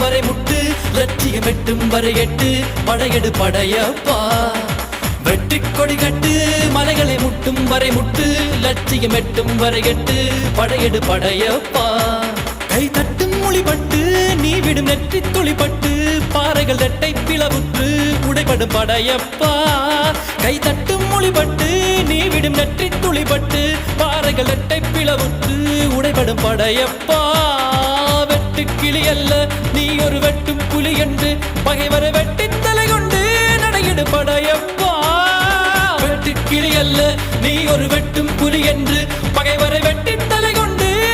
வரை முட்டு லட்சியம் எட்டும் வரை எட்டு படையெடு படையப்பா வெற்றி கொடி கட்டு மலைகளை முட்டும் வரை முட்டு லட்சியம் எட்டும் வரை எட்டு படையெடு படையப்பா கை தட்டும் மொழிபட்டு நீ விடும் நெற்றி துளிப்பட்டு பாறைகள் ரெட்டை பிளவுற்று உடைபடும் படையப்பா கை தட்டும் மொழிபட்டு நீ விடும் நெற்றி துளிப்பட்டு பாறைகள் ரெட்டை பிளவுற்று உடைபடும் படையப்பா வெட்டு கிளி அல்ல நீ ஒரு வெட்டும் புலி என்று பகைவரை வெட்டி தலை கொண்டு நடையிடு படையப்பா வெட்டு கிளி அல்ல நீ ஒரு வெட்டும் புலி என்று பகைவரை வெட்டி